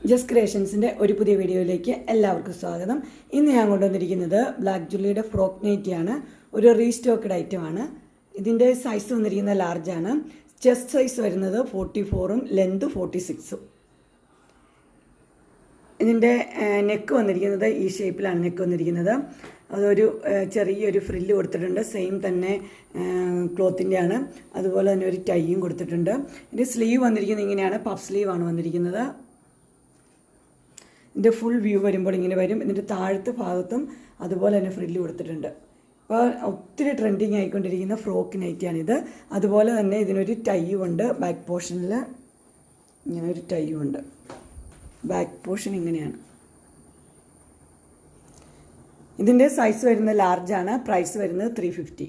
Just ക്രിയേഷൻസിൻ്റെ ഒരു പുതിയ വീഡിയോയിലേക്ക് എല്ലാവർക്കും സ്വാഗതം. ഇന്ന് ഞാൻ കൊണ്ടുവന്നിരിക്കുന്നത് ബ്ലാക്ക് ജുള്ളിയുടെ ഫ്രോക്ക് നൈറ്റിയാണ്. ഒരു റീസ്റ്റോക്ക്ഡ് ഐറ്റമാണ്. ഇതിൻ്റെ സൈസ് വന്നിരിക്കുന്നത് ലാർജാണ്. ചെസ്റ്റ് സൈസ് വരുന്നത് 44ഉം ലെന്ത് 46ഉം. ഇതിൻ്റെ നെക്ക് വന്നിരിക്കുന്നത് ഈ ഷേപ്പിലാണ് നെക്ക് വന്നിരിക്കുന്നത്. അതൊരു ചെറിയൊരു ഫ്രില്ല് കൊടുത്തിട്ടുണ്ട്. സെയിം തന്നെ ക്ലോത്തിൻ്റെയാണ്. അതുപോലെ തന്നെ ഒരു ടൈയും കൊടുത്തിട്ടുണ്ട്. ഇതിൻ്റെ സ്ലീവ് വന്നിരിക്കുന്നത് ഇങ്ങനെയാണ്, പഫ് സ്ലീവാണ് വന്നിരിക്കുന്നത്. ഇതിൻ്റെ ഫുൾ വ്യൂ വരുമ്പോൾ ഇങ്ങനെ വരും. ഇതിൻ്റെ താഴത്തെ ഭാഗത്തും അതുപോലെ തന്നെ ഫ്രില്ല് കൊടുത്തിട്ടുണ്ട്. അപ്പോൾ ഒത്തിരി ട്രെൻഡിങ് ആയിക്കൊണ്ടിരിക്കുന്ന ഫ്രോക്ക് നൈറ്റിയാണിത്. അതുപോലെ തന്നെ ഇതിനൊരു ടൈയും ഉണ്ട്. ബാക്ക് പോർഷനിൽ ഇങ്ങനെ ഒരു ടൈയും ഉണ്ട്. ബാക്ക് പോർഷൻ ഇങ്ങനെയാണ്. ഇതിൻ്റെ സൈസ് വരുന്നത് ലാർജാണ്. പ്രൈസ് വരുന്നത് 350.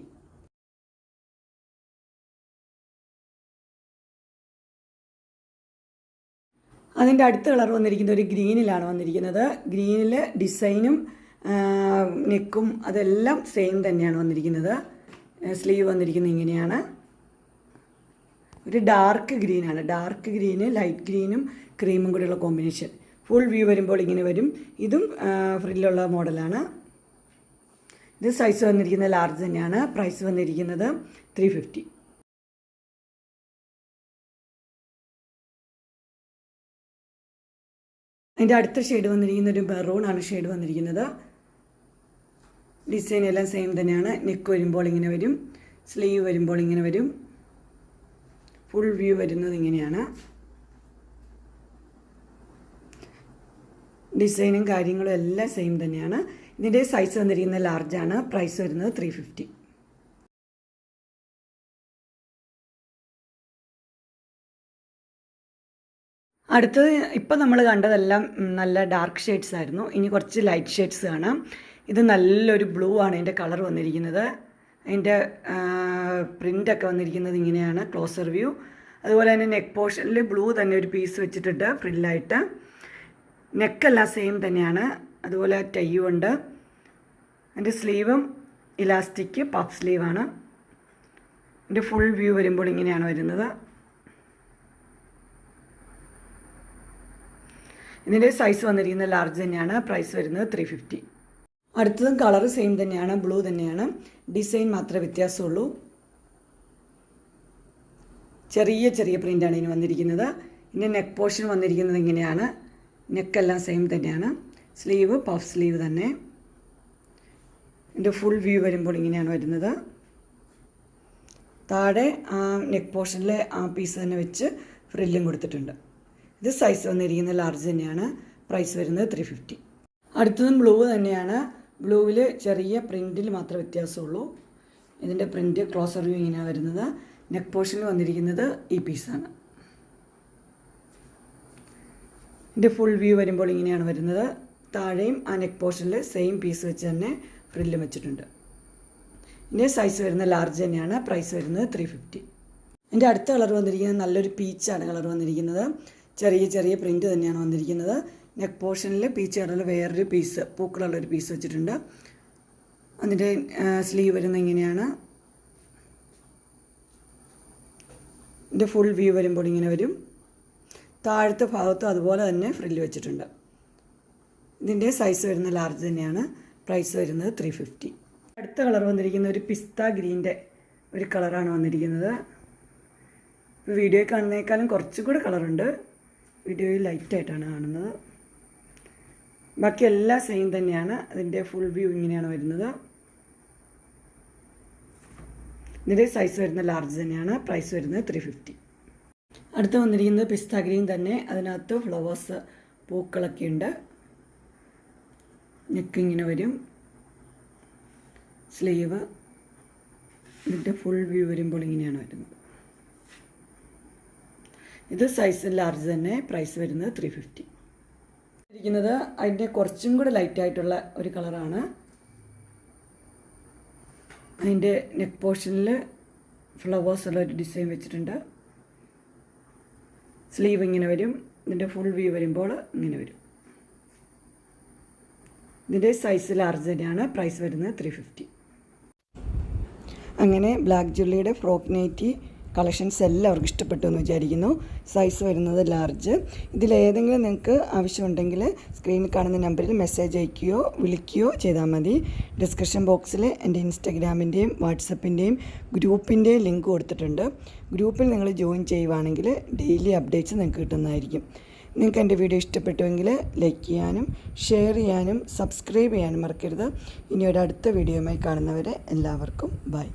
അതിൻ്റെ അടുത്ത കളർ വന്നിരിക്കുന്നത് ഒരു ഗ്രീനിലാണ് വന്നിരിക്കുന്നത്. ഗ്രീനിൽ ഡിസൈനും നെക്കും അതെല്ലാം സെയിം തന്നെയാണ് വന്നിരിക്കുന്നത്. സ്ലീവ് വന്നിരിക്കുന്നത് ഇങ്ങനെയാണ്. ഒരു ഡാർക്ക് ഗ്രീനാണ്. ഡാർക്ക് ഗ്രീന് ലൈറ്റ് ഗ്രീനും ക്രീമും കൂടെയുള്ള കോമ്പിനേഷൻ. ഫുൾ വ്യൂ വരുമ്പോൾ ഇങ്ങനെ വരും. ഇതും ഫ്രില്ലുള്ള മോഡലാണ്. ഇത് സൈസ് വന്നിരിക്കുന്നത് ലാർജ് തന്നെയാണ്. പ്രൈസ് വന്നിരിക്കുന്നത് 350. അതിൻ്റെ അടുത്ത ഷെയ്ഡ് വന്നിരിക്കുന്ന ഒരു മെറൂൺ ആണ് ഷെയ്ഡ് വന്നിരിക്കുന്നത്. ഡിസൈൻ എല്ലാം സെയിം തന്നെയാണ്. നെക്ക് വരുമ്പോൾ ഇങ്ങനെ വരും. സ്ലീവ് വരുമ്പോൾ ഇങ്ങനെ വരും. ഫുൾ വ്യൂ വരുന്നത് ഇങ്ങനെയാണ്. ഡിസൈനും കാര്യങ്ങളും എല്ലാം സെയിം തന്നെയാണ്. ഇതിൻ്റെ സൈസ് വന്നിരിക്കുന്നത് ലാർജാണ്. പ്രൈസ് വരുന്നത് 350. അടുത്തത് ഇപ്പം നമ്മൾ കണ്ടതെല്ലാം നല്ല ഡാർക്ക് ഷെയ്ഡ്സ് ആയിരുന്നു. ഇനി കുറച്ച് ലൈറ്റ് ഷെയ്ഡ്സ് കാണാം. ഇത് നല്ലൊരു ബ്ലൂ ആണ് ഇതിൻ്റെ കളർ വന്നിരിക്കുന്നത്. അതിൻ്റെ പ്രിൻ്റൊക്കെ വന്നിരിക്കുന്നത് ഇങ്ങനെയാണ്. Closer view. അതുപോലെ തന്നെ നെക്ക് പോർഷനിൽ ബ്ലൂ തന്നെ ഒരു പീസ് വെച്ചിട്ടുണ്ട് ഫ്രില്ലായിട്ട്. നെക്കെല്ലാം സെയിം തന്നെയാണ്. അതുപോലെ ടൈയും ഉണ്ട്. അതിൻ്റെ സ്ലീവും ഇലാസ്റ്റിക് പഫ് സ്ലീവാണ്. ഇതിൻ്റെ ഫുൾ വ്യൂ വരുമ്പോൾ ഇങ്ങനെയാണ് വരുന്നത്. ഇതിൻ്റെ സൈസ് വന്നിരിക്കുന്നത് ലാർജ് തന്നെയാണ്. പ്രൈസ് വരുന്നത് 350. അടുത്തതും കളർ സെയിം തന്നെയാണ്. ബ്ലൂ തന്നെയാണ്. ഡിസൈൻ മാത്രമേ വ്യത്യാസമുള്ളൂ. ചെറിയ ചെറിയ പ്രിൻ്റാണ് ഇതിന് വന്നിരിക്കുന്നത്. ഇതിൻ്റെ നെക്ക് പോർഷൻ വന്നിരിക്കുന്നത് ഇങ്ങനെയാണ്. നെക്കെല്ലാം സെയിം തന്നെയാണ്. സ്ലീവ് പഫ് സ്ലീവ് തന്നെ. ഇതിൻ്റെ ഫുൾ വ്യൂ വരുമ്പോൾ ഇങ്ങനെയാണ് വരുന്നത്. താഴെ നെക്ക് പോർഷനിലെ ആ പീസ് തന്നെ വെച്ച് ഫ്രില്ലും കൊടുത്തിട്ടുണ്ട്. ഇത് സൈസ് വന്നിരിക്കുന്നത് ലാർജ് തന്നെയാണ്. പ്രൈസ് വരുന്നത് 350. അടുത്തതും ബ്ലൂ തന്നെയാണ്. ബ്ലൂവിൽ ചെറിയ പ്രിൻറ്റിൽ മാത്രമേ വ്യത്യാസമുള്ളൂ. ഇതിൻ്റെ പ്രിൻറ്റ് ക്ലോസർ വ്യൂ ഇങ്ങനെയാണ് വരുന്നത്. നെക്ക് പോർഷനിൽ വന്നിരിക്കുന്നത് ഈ പീസാണ്. ഇതിൻ്റെ ഫുൾ വ്യൂ വരുമ്പോൾ ഇങ്ങനെയാണ് വരുന്നത്. താഴെയും ആ നെക്ക് പോർഷനിൽ സെയിം പീസ് വെച്ച് തന്നെ ഫ്രില്ലും വെച്ചിട്ടുണ്ട്. ഇതിൻ്റെ സൈസ് വരുന്നത് ലാർജ് തന്നെയാണ്. പ്രൈസ് വരുന്നത് 350. ഇതിൻ്റെ അടുത്ത കളർ വന്നിരിക്കുന്നത് നല്ലൊരു പീച്ചാണ് കളർ വന്നിരിക്കുന്നത്. ചെറിയ ചെറിയ പ്രിൻറ്റ് തന്നെയാണ് വന്നിരിക്കുന്നത്. നെക്ക് പോർഷനിൽ പീച്ച് കളറിൽ വേറൊരു പീസ് പൂക്കളുള്ളൊരു പീസ് വെച്ചിട്ടുണ്ട്. അതിൻ്റെ സ്ലീവ് വരുന്നത് ഇങ്ങനെയാണ്. ഇതിൻ്റെ ഫുൾ വ്യൂ വരുമ്പോൾ ഇങ്ങനെ വരും. താഴത്തെ ഭാഗത്തും അതുപോലെ തന്നെ ഫ്രില്ല് വെച്ചിട്ടുണ്ട്. ഇതിൻ്റെ സൈസ് വരുന്നത് ലാർജ് തന്നെയാണ്. പ്രൈസ് വരുന്നത് 350. അടുത്ത കളർ വന്നിരിക്കുന്ന ഒരു പിസ്ത ഗ്രീൻ്റെ ഒരു കളറാണ് വന്നിരിക്കുന്നത്. ഇപ്പോൾ വീഡിയോയിൽ കാണുന്നതിനേക്കാളും കുറച്ചുകൂടെ കളറുണ്ട്. വീഡിയോയിൽ ലൈറ്റായിട്ടാണ് കാണുന്നത്. ബാക്കി എല്ലാം സെയിം തന്നെയാണ്. അതിൻ്റെ ഫുൾ വ്യൂ ഇങ്ങനെയാണ് വരുന്നത്. ഇതിൻ്റെ സൈസ് വരുന്നത് ലാർജ് തന്നെയാണ്. പ്രൈസ് വരുന്നത് 350. അടുത്ത് വന്നിരിക്കുന്നത് പിസ്ത ഗ്രീൻ തന്നെ. അതിനകത്ത് ഫ്ലവേഴ്സ് പൂക്കളൊക്കെ ഉണ്ട്. നെക്ക് ഇങ്ങനെ വരും. സ്ലീവ് ഇതിൻ്റെ ഫുൾ വ്യൂ വരുമ്പോൾ ഇങ്ങനെയാണ് വരുന്നത്. ഇത് സൈസ് ലാർജ് തന്നെ. പ്രൈസ് വരുന്നത് 350. ഇരിക്കുന്നത് അതിൻ്റെ കുറച്ചും കൂടെ ലൈറ്റായിട്ടുള്ള ഒരു കളറാണ്. അതിൻ്റെ നെക്ക് പോർഷനിൽ ഫ്ലവേഴ്സ് ഉള്ള ഒരു ഡിസൈൻ വെച്ചിട്ടുണ്ട്. സ്ലീവ് ഇങ്ങനെ വരും. ഇതിൻ്റെ ഫുൾ വ്യൂ വരുമ്പോൾ ഇങ്ങനെ വരും. ഇതിൻ്റെ സൈസ് ലാർജ് തന്നെയാണ്. പ്രൈസ് വരുന്നത് 350. അങ്ങനെ ബ്ലാക്ക് ജുള്ളിയുടെ ഫ്രോക്ക് നൈറ്റി കളക്ഷൻസ് എല്ലാവർക്കും ഇഷ്ടപ്പെട്ടു എന്ന് വിചാരിക്കുന്നു. സൈസ് വരുന്നത് ലാർജ്. ഇതിലേതെങ്കിലും നിങ്ങൾക്ക് ആവശ്യമുണ്ടെങ്കിൽ സ്ക്രീനിൽ കാണുന്ന നമ്പറിൽ മെസ്സേജ് അയക്കുകയോ വിളിക്കുകയോ ചെയ്താൽ മതി. ഡിസ്ക്രിപ്ഷൻ ബോക്സിൽ എൻ്റെ ഇൻസ്റ്റഗ്രാമിൻ്റെയും വാട്സപ്പിൻ്റെയും ഗ്രൂപ്പിൻ്റെയും ലിങ്ക് കൊടുത്തിട്ടുണ്ട്. ഗ്രൂപ്പിൽ നിങ്ങൾ ജോയിൻ ചെയ്യുവാണെങ്കിൽ ഡെയിലി അപ്ഡേറ്റ്സ് നിങ്ങൾക്ക് കിട്ടുന്നതായിരിക്കും. നിങ്ങൾക്ക് എൻ്റെ വീഡിയോ ഇഷ്ടപ്പെട്ടുവെങ്കിൽ ലൈക്ക് ചെയ്യാനും ഷെയർ ചെയ്യാനും സബ്സ്ക്രൈബ് ചെയ്യാനും മറക്കരുത്. ഇനി ഒരു അടുത്ത വീഡിയോയുമായി കാണുന്നവരെ എല്ലാവർക്കും ബൈ.